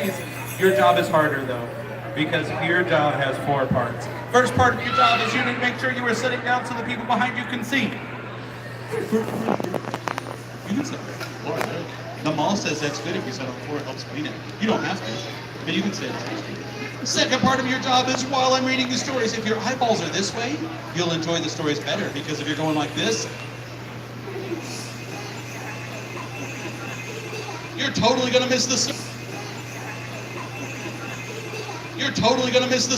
stories. Your job is harder though, because your job has 4 parts. First part of your job is you need to make sure you are sitting down so the people behind you can see. You can sit there. The mall says that's good if you sit on the floor, it helps clean it. You don't have to, but you can sit. The second part of your job is while I'm reading the stories, if your eyeballs are this way, you'll enjoy the stories better, because if you're going like this, you're totally gonna miss the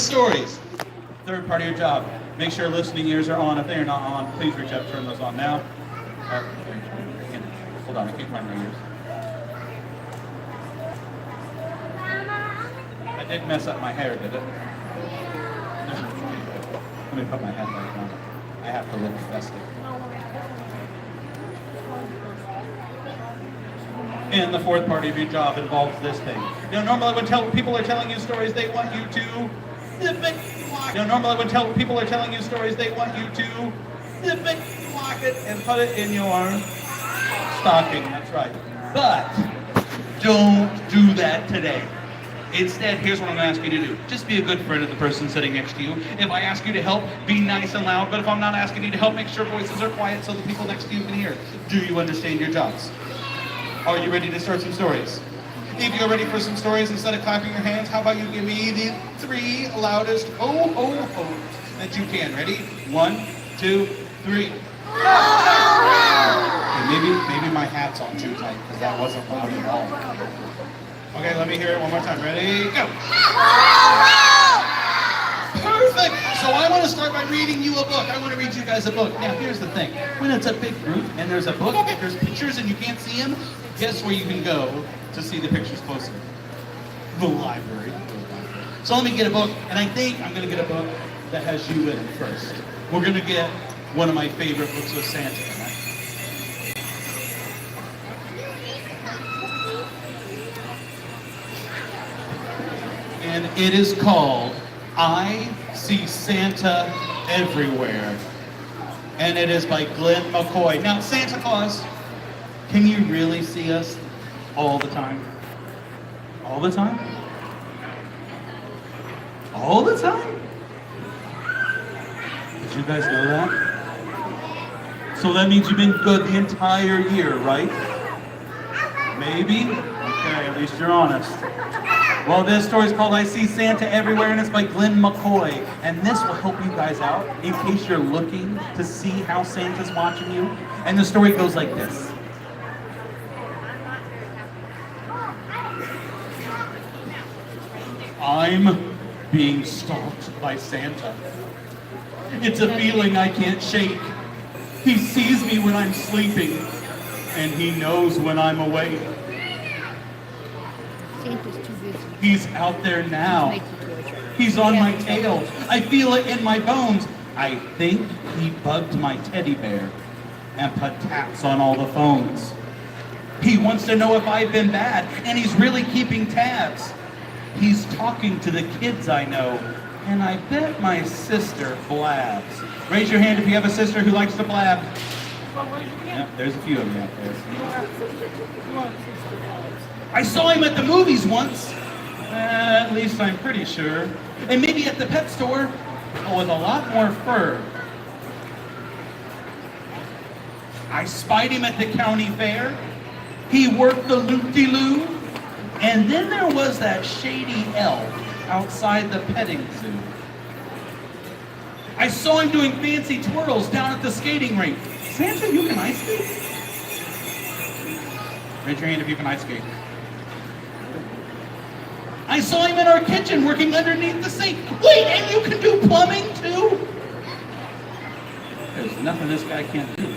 stories. Third part of your job, make sure listening ears are on. If they are not on, please reach out, turn those on now. Hold on, I can't find my ears. I did mess up my hair, did it? Let me put my hat back on. I have to look festive. And the fourth part of your job involves this thing. Normally when people are telling you stories, they want you to normally when people are telling you stories, they want you to lock it and put it in your stocking. That's right. But don't do that today. Instead, here's what I'm going to ask you to do. Just be a good friend of the person sitting next to you. If I ask you to help, be nice and loud. But if I'm not asking you to help, make sure voices are quiet so the people next to you can hear. Do you understand your jobs? Are you ready to start some stories? If you're ready for some stories, instead of clapping your hands, how about you give me the 3 loudest ho-ho-hos that you can. Ready? 1, 2, 3. Okay, maybe my hat's on too tight because that wasn't loud at all. Okay, let me hear it one more time. Ready? Go! Perfect! So I want to start by reading you a book. I want to read you guys a book. Now, here's the thing. When it's a big group and there's a book, if there's pictures and you can't see them, guess where you can go to see the pictures closer? The library. So let me get a book, and I think I'm going to get a book that has you in it first. We're going to get one of my favorite books of Santa tonight. And it is called I See Santa Everywhere. And it is by Glenn McCoy. Now, Santa Claus, can you really see us all the time? All the time? All the time? Did you guys know that? So that means you've been good the entire year, right? Maybe? Okay, at least you're honest. Well, this story is called I See Santa Everywhere, and it's by Glenn McCoy. And this will help you guys out in case you're looking to see how Santa's watching you. And the story goes like this. I'm being stalked by Santa. It's a feeling I can't shake. He sees me when I'm sleeping, and he knows when I'm awake. He's out there now. He's on my tail. I feel it in my bones. I think he bugged my teddy bear and put taps on all the phones. He wants to know if I've been bad, and he's really keeping tabs. He's talking to the kids I know, and I bet my sister blabs. Raise your hand if you have a sister who likes to blab. Yep, there's a few of you out there. I saw him at the movies once. At least I'm pretty sure. And maybe at the pet store, but with a lot more fur. I spied him at the county fair. He worked the loop-de-loo. And then there was that shady elf outside the petting zoo. I saw him doing fancy twirls down at the skating rink. Santa, you can ice skate? Raise your hand if you can ice skate. I saw him in our kitchen working underneath the sink. Wait, and you can do plumbing too? There's nothing this guy can't do.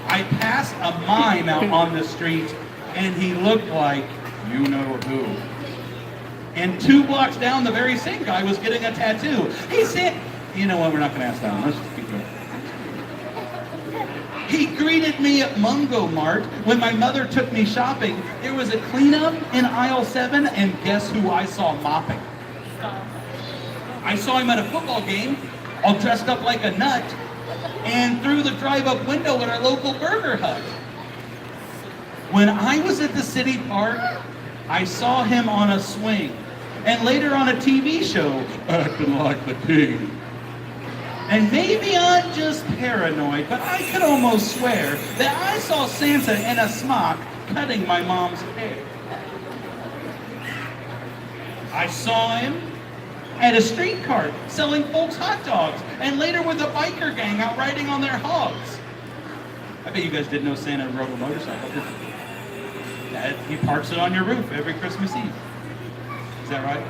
I passed a mime out on the street, and he looked like you know who. And 2 blocks down, the very same guy was getting a tattoo. He said, you know what, we're not going to ask that one. Let's just keep going. He greeted me at Mungo Mart when my mother took me shopping. There was a cleanup in aisle 7, and guess who I saw mopping? I saw him at a football game, all dressed up like a nut, and through the drive-up window at our local burger hut. When I was at the city park, I saw him on a swing, and later on a TV show, acting like the king. And maybe I'm just paranoid, but I could almost swear that I saw Santa in a smock cutting my mom's hair. I saw him at a street cart selling folks hot dogs, and later with a biker gang out riding on their hogs. I bet you guys didn't know Santa rode a motorcycle, did you? He parks it on your roof every Christmas Eve. Is that right?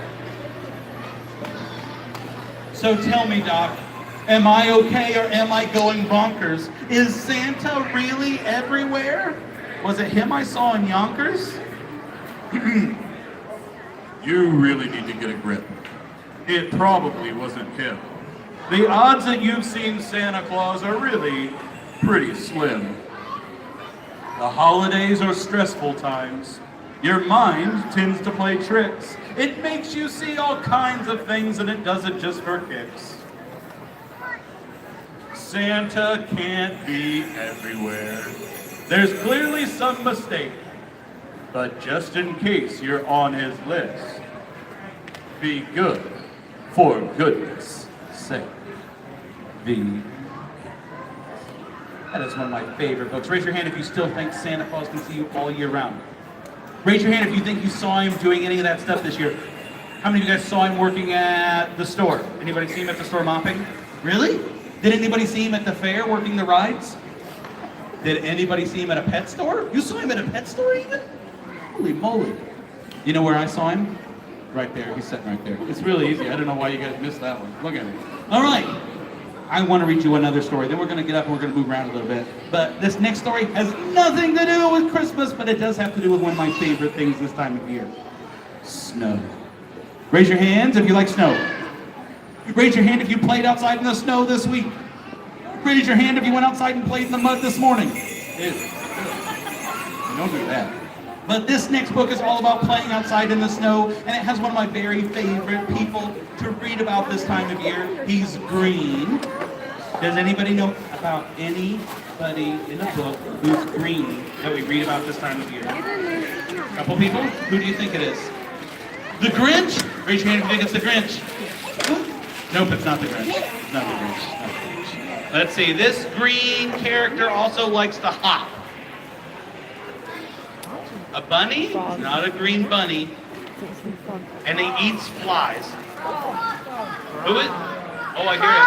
So tell me, Doc, am I okay or am I going bonkers? Is Santa really everywhere? Was it him I saw in Yonkers? You really need to get a grip. It probably wasn't him. The odds that you've seen Santa Claus are really Pretty slim. The holidays are stressful times. Your mind tends to play tricks. It makes you see all kinds of things and it does it just for kicks. Santa can't be everywhere. There's clearly some mistake. But just in case you're on his list, be good, for goodness sake. That is one of my favorite books. Raise your hand if you still think Santa Claus can see you all year round. Raise your hand if you think you saw him doing any of that stuff this year. How many of you guys saw him working at the store? Anybody see him at the store mopping? Really? Did anybody see him at the fair working the rides? Did anybody see him at a pet store? You saw him at a pet store even? Holy moly. You know where I saw him? Right there. He's sitting right there. It's really easy. I don't know why you guys missed that one. Look at it. All right. I want to read you another story. Then we're going to get up and we're going to move around a little bit. But this next story has nothing to do with Christmas, but it does have to do with one of my favorite things this time of year. Snow. Raise your hands if you like snow. Raise your hand if you played outside in the snow this week. Raise your hand if you went outside and played in the mud this morning. Ew. Don't do that. But this next book is all about playing outside in the snow, and it has one of my very favorite people to read about this time of year. He's green. Does anybody know about anybody in a book who's green that we read about this time of year? A couple people? Who do you think it is? The Grinch? Raise your hand if you think it's the Grinch. Nope, it's not the Grinch. It's not the Grinch. Not the Grinch. Let's see, this green character also likes to hop. A bunny? It's not a green bunny. And he eats flies. Who is? Oh, I hear it.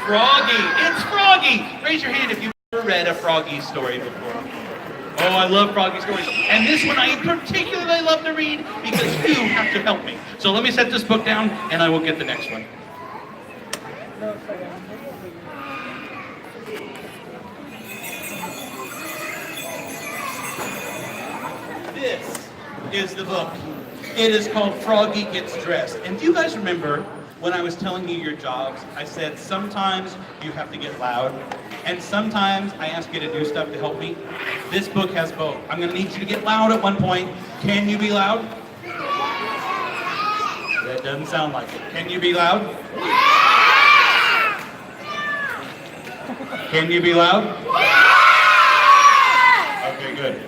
Froggy. It's Froggy. Raise your hand if you've ever read a Froggy story before. Oh, I love Froggy stories. And this one I particularly love to read because you have to help me. So let me set this book down and I will get the next one. This is the book. It is called Froggy Gets Dressed. And do you guys remember when I was telling you your jobs, I said sometimes you have to get loud, and sometimes I ask you to do stuff to help me? This book has both. I'm going to need you to get loud at one point. Can you be loud? That doesn't sound like it. Can you be loud? Can you be loud? Okay, good.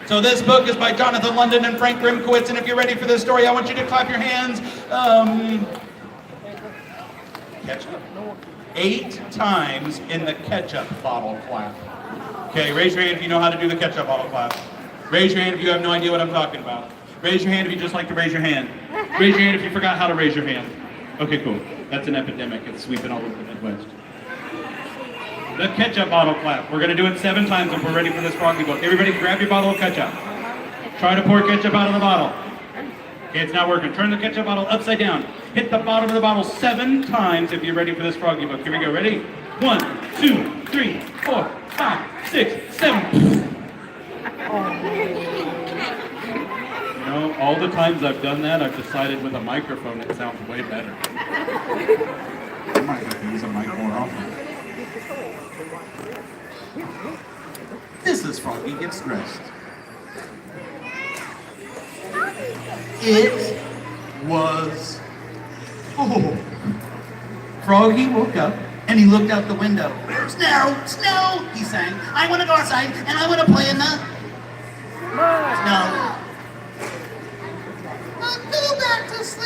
So this book is by Jonathan London and Frank Grimkowitz, and if you're ready for this story, I want you to clap your hands. Ketchup. 8 times in the ketchup bottle clap. Okay, raise your hand if you know how to do the ketchup bottle clap. Raise your hand if you have no idea what I'm talking about. Raise your hand if you just like to raise your hand. Raise your hand if you forgot how to raise your hand. Okay, cool. That's an epidemic. It's sweeping all over the Midwest. The ketchup bottle clap. We're going to do it 7 times if we're ready for this Froggy book. Everybody grab your bottle of ketchup. Try to pour ketchup out of the bottle. Okay, it's not working. Turn the ketchup bottle upside down. Hit the bottom of the bottle 7 times if you're ready for this Froggy book. Here we go. Ready? 1, 2, 3, 4, 5, 6, 7. You know, all the times I've done that, I've decided with a microphone it sounds way better. I might have to use a mic more often. This is Froggy Gets Dressed. It was... Oh. Froggy woke up and he looked out the window. Snow, snow, he sang. I want to go outside and I want to play in the snow.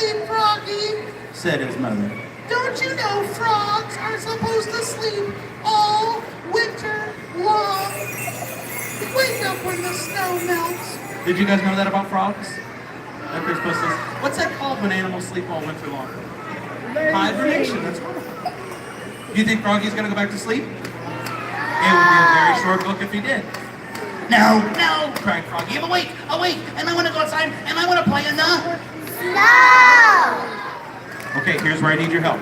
sleep, Froggy, said his mother. don't you know frogs are supposed to sleep all winter long? Wake up when the snow melts. Did you guys know that about frogs? That they're supposed to. What's that called when animals sleep all winter long? Hibernation. That's right. Do you think Froggy's gonna go back to sleep? It would be a very short book if he did. No, no, cried Froggy. I'm awake, and I want to go outside, and I want to play in the Snow! Okay, here's where I need your help.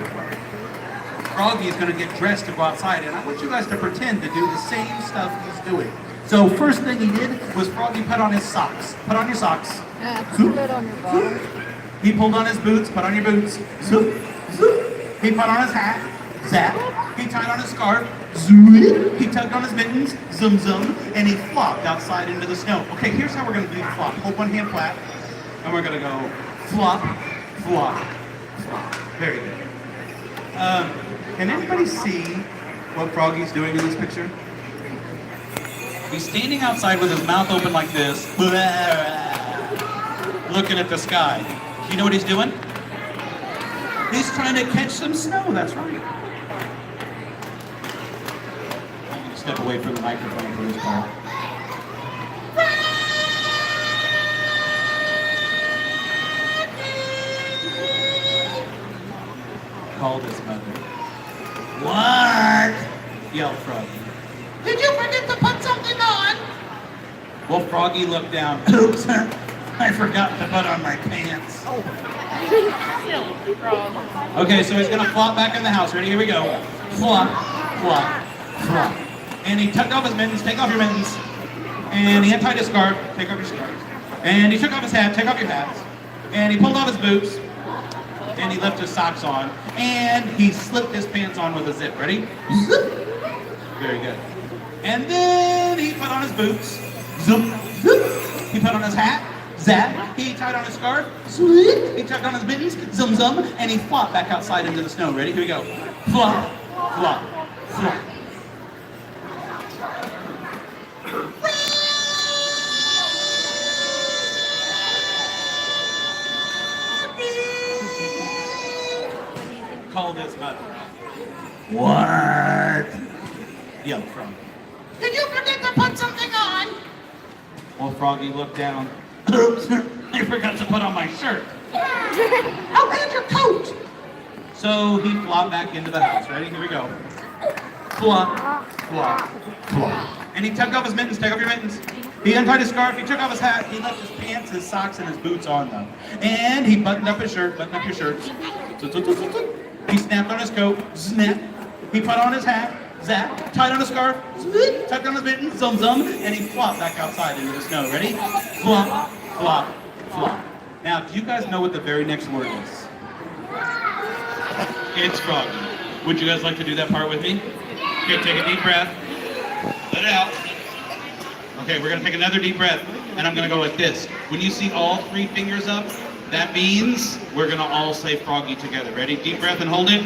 Froggy is going to get dressed to go outside, and I want you guys to pretend to do the same stuff he's doing. So first thing he did was Froggy put on his socks. Put on your socks. Put it on your bottom. He pulled on his boots. Put on your boots. Zoop, zoop. He put on his hat. Zap. He tied on his scarf. Zoop. He tugged on his mittens. Zum zum. And he flopped outside into the snow. Okay, here's how we're going to do the flop. Hold one hand flat, and we're going to go flop, flop, flop. Very good. Can anybody see what Froggy's doing in this picture? He's standing outside with his mouth open like this, looking at the sky. You know what he's doing? He's trying to catch some snow, that's right. I'm going to step away from the microphone for this call. Called his mother. What? Yelled Froggy. Did you forget to put something on? Well, Froggy looked down. Oops, I forgot to put on my pants. Okay, so he's gonna flop back in the house. Ready? Here we go. Flop, flop, flop. And he tucked off his mittens. Take off your mittens. And he untied his scarf. Take off your scarf. And he took off his hat. Take off your hats. And he pulled off his boots. And he left his socks on. And he slipped his pants on with a zip. Ready? Zip. Very good. And then he put on his boots. Zoop, zoop. He put on his hat. Zap. He tied on his scarf. Zoop. He tucked on his mittens. Zum zum. And he flopped back outside into the snow. Ready? Here we go. Flop, flop, flop. Called his mother. What? Yelled Froggy. Did you forget to put something on? Well, Froggy looked down. Oops, I forgot to put on my shirt. Oh, and your coat. So he flopped back into the house. Ready? Here we go. Flop, flop, flop. And he tucked off his mittens. Take off your mittens. He untied his scarf. He took off his hat. He left his pants, his socks, and his boots on them. And he buttoned up his shirt. Button up your shirts. He snapped on his coat. Snap. He put on his hat. Zap. Tied on his scarf. Zip, tucked on his mittens. Zum zum. And he flopped back outside into the snow. Ready? Flop, flop, flop. Now, do you guys know what the very next word is? It's Froggy. Would you guys like to do that part with me? Okay, take a deep breath. Let it out. Okay, we're gonna take another deep breath, and I'm gonna go like this. When you see all three fingers up, that means we're gonna all say Froggy together. Ready? Deep breath and hold it.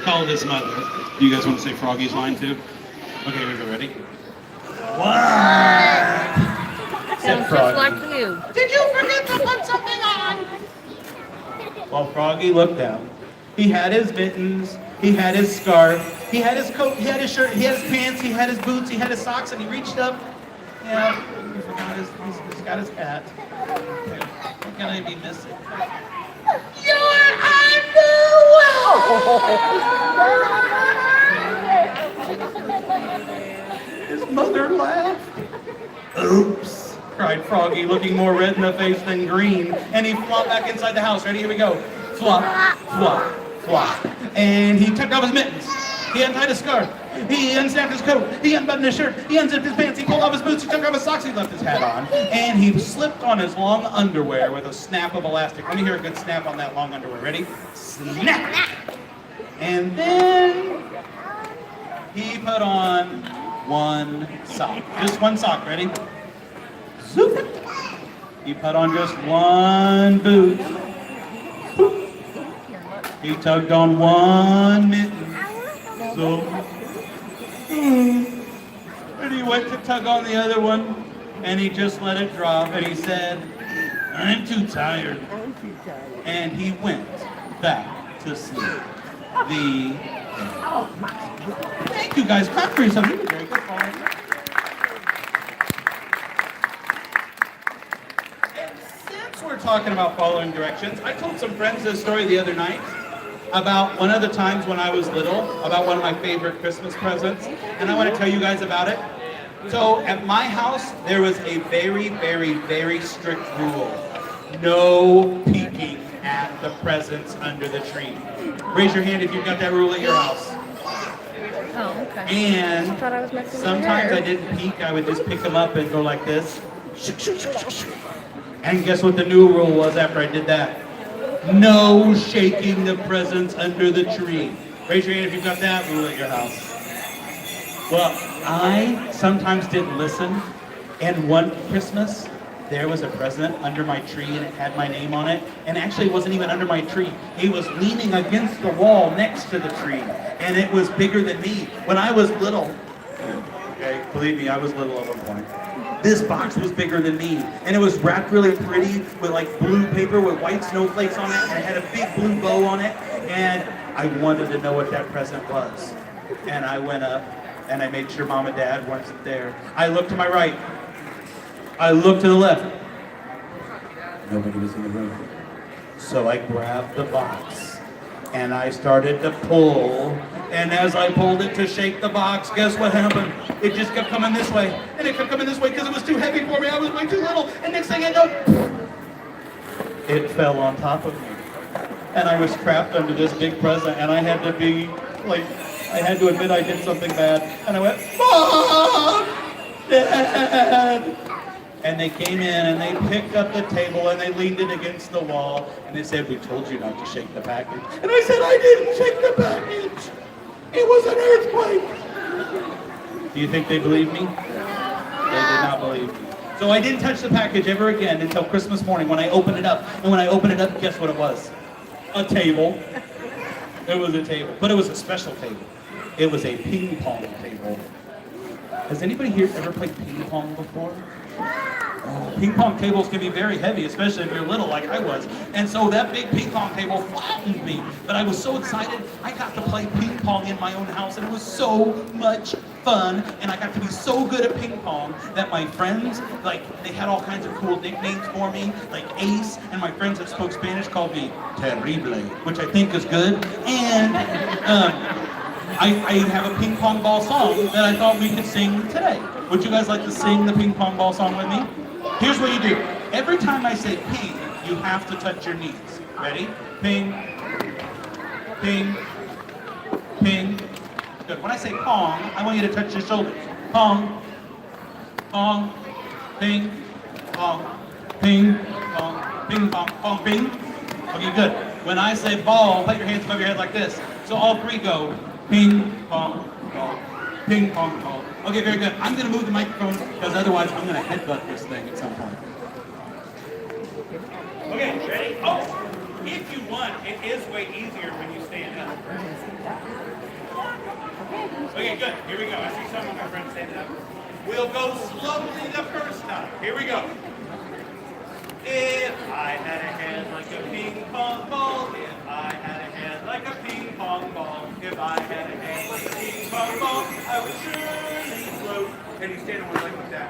Called his mother. Do you guys want to say Froggy's line too? Okay, here we go. Ready? What? Sounds just like you. Did you forget to put something on? Well, Froggy looked down. He had his mittens, he had his scarf, he had his coat, he had his shirt, he had his pants, he had his boots, he had his socks, and he reached up. Yeah, he forgot he's got his hat. What can I be missing? Your underwear! His mother laughed. Oops, cried Froggy, looking more red in the face than green, and he flopped back inside the house. Ready? Here we go. Flop, flop, flop. And he took off his mittens. He untied his scarf. He unsnapped his coat. He unbuttoned his shirt. He unzipped his pants. He pulled off his boots. He took off his socks. He left his hat on. And he slipped on his long underwear with a snap of elastic. Let me hear a good snap on that long underwear. Ready? Snap! And then he put on one sock. Just one sock. Ready? Zoop. He put on just one boot. He tugged on one mitten. So, and he went to tug on the other one, and he just let it drop, and he said, I'm too tired. And he went back to sleep. The Thank you guys. Clap for yourself. You did very good, Paul. And since we're talking about following directions, I told some friends this story the other night about one of the times when I was little, about one of my favorite Christmas presents, and I want to tell you guys about it. So at my house, there was a very, very, very strict rule. No peeking at the presents under the tree. Raise your hand if you've got that rule at your house. Oh, okay. And I thought I was messing with sometimes your I hair. didn't peek, I would just pick them up and go like this. And guess what the new rule was after I did that? No shaking the presents under the tree. Raise your hand if you've got that rule at your house. Well, I sometimes didn't listen, and one Christmas, there was a present under my tree and it had my name on it, and actually it wasn't even under my tree. It was leaning against the wall next to the tree, and it was bigger than me. When I was little, okay, believe me, I was little at one point. This box was bigger than me, and it was wrapped really pretty with like blue paper with white snowflakes on it, and it had a big blue bow on it, and I wanted to know what that present was. And I went up, and I made sure Mom and Dad weren't there. I looked to my right. I looked to the left. Nobody was in the room. So I grabbed the box and I started to pull. And as I pulled it to shake the box, guess what happened? It just kept coming this way. And it kept coming this way because it was too heavy for me. I was way too little. And next thing I know, it fell on top of me. And I was trapped under this big present, and I had to be like, I had to admit I did something bad. And I went, Mom! Dad! And they came in and they picked up the table and they leaned it against the wall and they said, we told you not to shake the package. And I said, I didn't shake the package. It was an earthquake. Do you think they believed me? They did not believe me. So I didn't touch the package ever again until Christmas morning when I opened it up. And when I opened it up, guess what it was? A table. It was a table, but it was a special table. It was a ping pong table. Has anybody here ever played ping pong before? Oh, ping pong tables can be very heavy, especially if you're little like I was. And so that big ping pong table flattened me. But I was so excited, I got to play ping pong in my own house, and it was so much fun. And I got to be so good at ping pong that my friends, like, they had all kinds of cool nicknames for me, like Ace, and my friends that spoke Spanish called me Terrible, which I think is good. And I have a ping pong ball song that I thought we could sing today. Would you guys like to sing the ping pong ball song with me? Here's what you do. Every time I say ping, you have to touch your knees. Ready? Ping, ping, ping. Good. When I say pong, I want you to touch your shoulders. Pong, pong, ping, pong, ping, pong, ping, pong, pong, ping. Okay, good. When I say ball, put your hands above your head like this. So all three go. Ping, pong, ball. Ping, pong, ball. Okay, very good. I'm going to move the microphone because otherwise I'm going to headbutt this thing at some point. Okay, ready? Oh, if you want, it is way easier when you stand up. Okay, good. Here we go. I see some of my friends standing up. We'll go slowly the first time. Here we go. If I had a hand like a ping pong ball, if I had a hand like a ping pong ball, if I had a hand like a ping pong ball, I would surely float. Can you stand on one leg like that?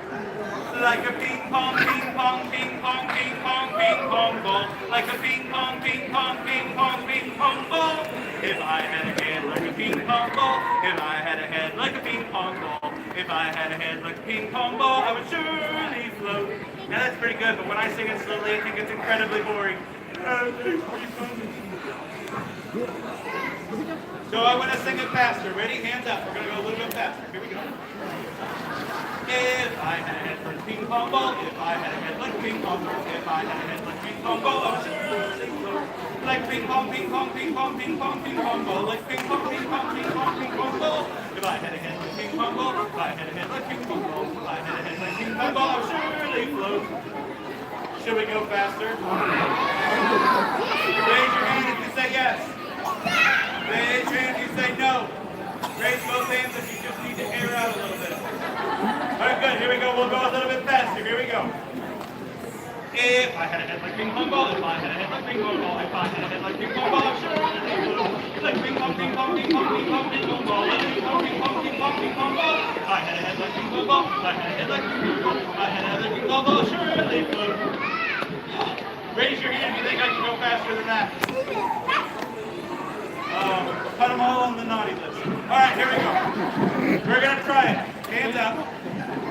Like a ping pong, ping pong, ping pong, ping pong, ping pong ball. Like a ping pong, ping pong, ping pong, ping pong ball. If I had a hand like a ping pong ball, if I had a hand like a ping pong ball, if I had a hand like a ping pong ball, I would surely float. Now that's pretty good, but when I sing it slowly, I think it's incredibly boring. So I want to sing it faster. Ready? Hands up. We're going to go a little bit faster. Here we go. If I had a head like a ping pong ball, if I had a head like a ping pong ball, if I had a head like a ping pong ball, I would surely float. Like ping pong, ping pong, ping pong, ping pong, ping pong ball. Like ping pong, ping pong, ping pong, ping pong ball. If I had a head like a ping pong ball, if I had a head like a ping pong ball, if I had a head like a ping pong ball, I would surely float. slow? Should we go faster? Raise your hand if you say yes. Raise your hand if you say no. Raise both hands if you just need to air out a little bit. All right, good. Here we go. We'll go a little bit faster. Here we go. If I had a head like ping pong ball, if I had a head like ping pong ball, if I had a head like ping pong ball, I'm sure like ping pong, ping pong, ping pong, ping pong, ping pong ball, like ping pong, ping pong, ping pong, ping pong ball. If I had a head like ping pong ball, if I had a head like ping pong ball, if I had a head like ping pong ball, surely could. Raise your hand if you think I can go faster than that. Put them all on the naughty list. All right, here we go. We're gonna try it. Hands up,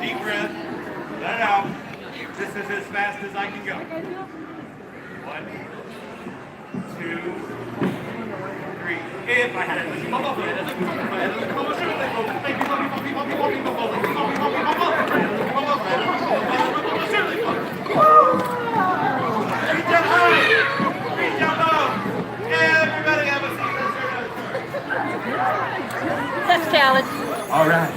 deep breath, let it out. This is as fast as I can go. 1, 2, 3. If I had it, if I had it, reach up high, reach up low. Everybody have a seat. That's challenge. All right.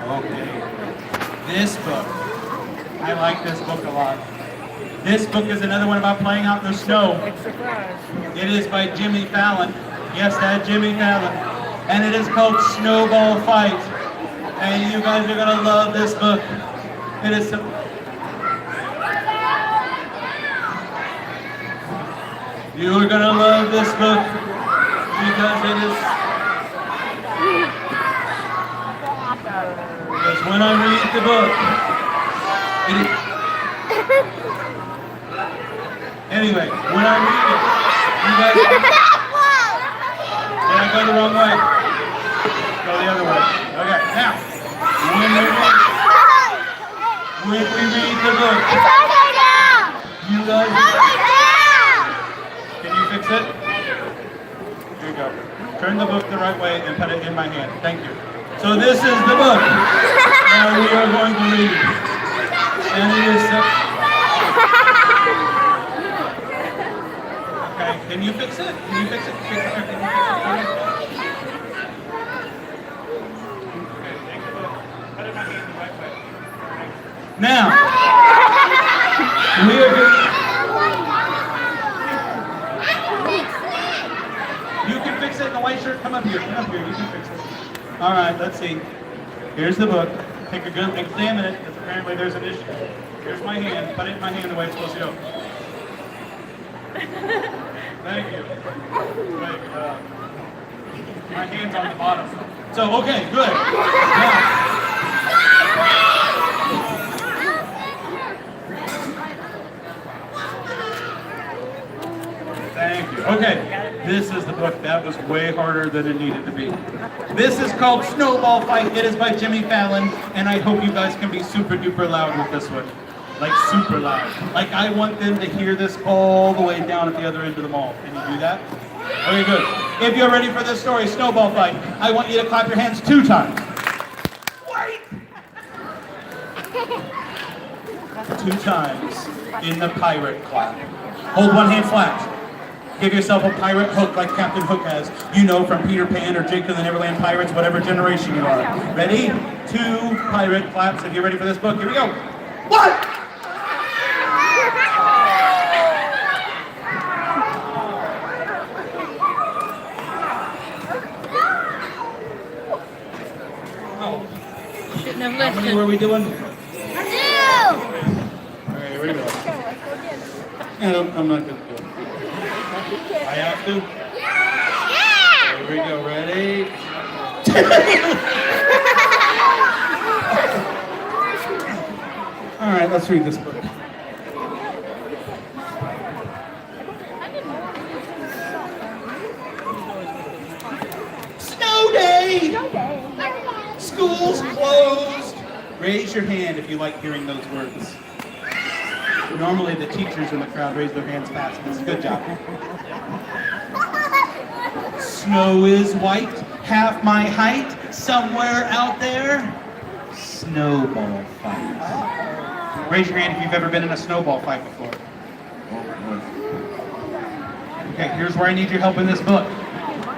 Okay. This book. I like this book a lot. This book is another one about playing out in the snow. It is by Jimmy Fallon. Yes, that Jimmy Fallon. And it is called Snowball Fight. And you guys are gonna love this book. It is so... You are gonna love this book because it is... Because when I read the book, it is... Anyway, when I read it, you guys... Did I go the wrong way? Go the other way. Okay, now, when we read the book, you guys... Can you fix it? Here you go. Turn the book the right way and put it in my hand. Thank you. So this is the book. Now we are going to read it. And it is... Okay, can you fix it? Can you fix it? Fix it. Can you fix it? Okay, take the book. Put it in my hand the right way. Now, we are going... You can fix it in the white shirt. Come up here. Come up here. You can fix it. All right, let's see. Here's the book. Take a good examine it, because apparently there's an issue. Here's my hand. Put it in my hand the way it's supposed to go. Thank you. Wait, my hand's on the bottom. So, okay, good. Now, thank you. Okay, this is the book. That was way harder than it needed to be. This is called Snowball Fight. It is by Jimmy Fallon, and I hope you guys can be super duper loud with this one. Like super loud. Like I want them to hear this all the way down at the other end of the mall. Can you do that? Okay, good. If you're ready for this story, Snowball Fight, I want you to clap your hands 2 times. Wait! 2 times in the pirate clap. Hold one hand flat. Give yourself a pirate hook like Captain Hook has. You know, from Peter Pan or Jake and the Neverland Pirates, whatever generation you are. Ready? 2 pirate claps. If you're ready for this book, here we go. 1! Shouldn't have How many listened. were we doing? 2! Okay, here we go. And I'm not going to do it. I have to? Yeah! Here we go. Ready? All right, let's read this book. Snow day! School's closed! Raise your hand if you like hearing those words. Normally the teachers in the crowd raise their hands fast. It's a good job. Snow is white, half my height, somewhere out there. Snowball fight. Raise your hand if you've ever been in a snowball fight before. Okay, here's where I need your help in this book.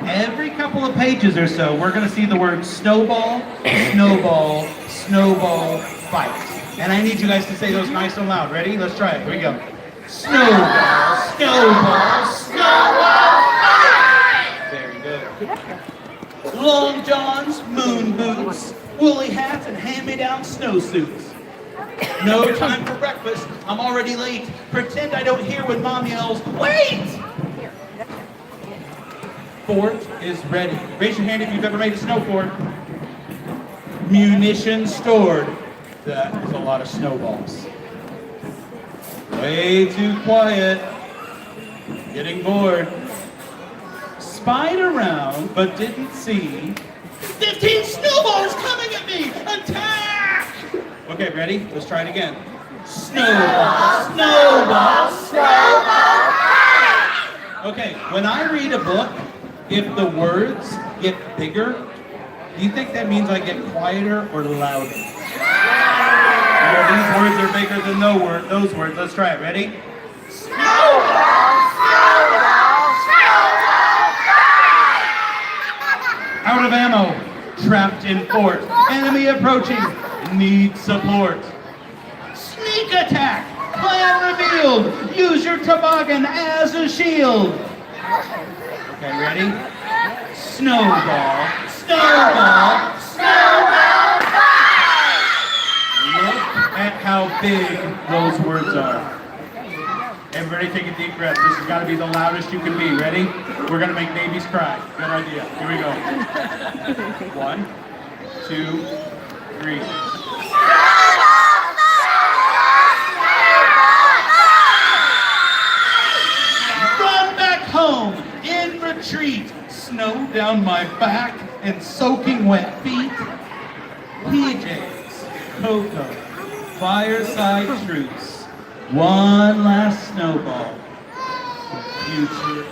Every couple of pages or so, we're going to see the word snowball, snowball, snowball, fight. And I need you guys to say those nice and loud. Ready? Let's try it. Here we go. Snowball, snowball, snowball, fight! Very good. Long johns, moon boots, woolly hats, and hand-me-down snowsuits. No time for breakfast. I'm already late. Pretend I don't hear when Mom yells, "Wait!" Fort is ready. Raise your hand if you've ever made a snow fort. Munitions stored. That is a lot of snowballs. Way too quiet. Getting bored. Spied around, but didn't see 15 snowballs coming at me! Attack! Okay, ready? Let's try it again. Snowball, snowball, snowball! Okay, when I read a book, if the words get bigger, do you think that means I get quieter or louder? These words are bigger than those words. Let's try it. Ready? Snowball, snowball, snowball, fight! Out of ammo, trapped in fort. Enemy approaching, need support. Sneak attack, plan revealed. Use your toboggan as a shield. Okay, ready? Snowball, snowball, snowball, fight! Look at how big those words are. Everybody take a deep breath. This has got to be the loudest you can be. Ready? We're going to make babies cry. Good idea. Here we go. 1, 2, 3. Run back home in retreat. Snow down my back and soaking wet feet. PJs, cocoa, fireside truce. One last snowball. Future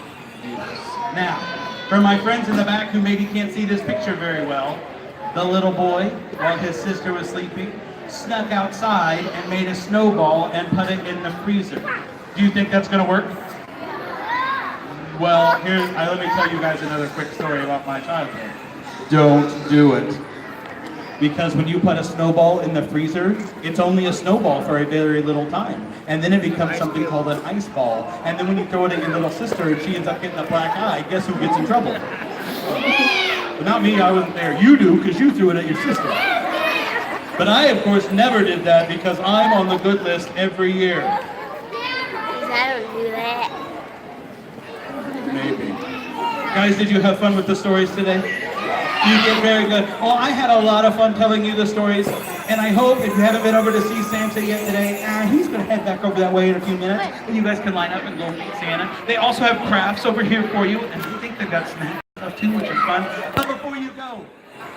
use. Now, for my friends in the back who maybe can't see this picture very well, the little boy, while his sister was sleeping, snuck outside and made a snowball and put it in the freezer. Do you think that's going to work? Well, let me tell you guys another quick story about my childhood. Don't do it. Because when you put a snowball in the freezer, it's only a snowball for a very little time. And then it becomes something called an ice ball. And then when you throw it at your little sister and she ends up getting a black eye, guess who gets in trouble? But not me, I wasn't there. You do, because you threw it at your sister. But I, of course, never did that because I'm on the good list every year. I don't do that. Maybe. Guys, did you have fun with the stories today? You did very good. Well, I had a lot of fun telling you the stories, and I hope if you haven't been over to see Santa yet today, he's going to head back over that way in a few minutes, and you guys can line up and go meet Santa. They also have crafts over here for you, and I think they've got snacks stuff too, which is fun. But before you go,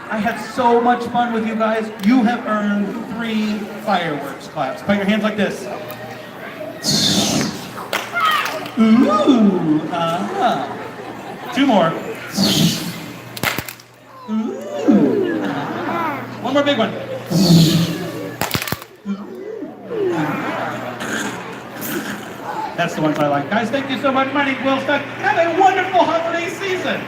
I had so much fun with you guys. You have earned 3 fireworks claps. Put your hands like this. Ooh, 2 more. Ooh. One more big one. That's the ones I like. Guys, thank you so much. My name's Will Stuck. Have a wonderful holiday season.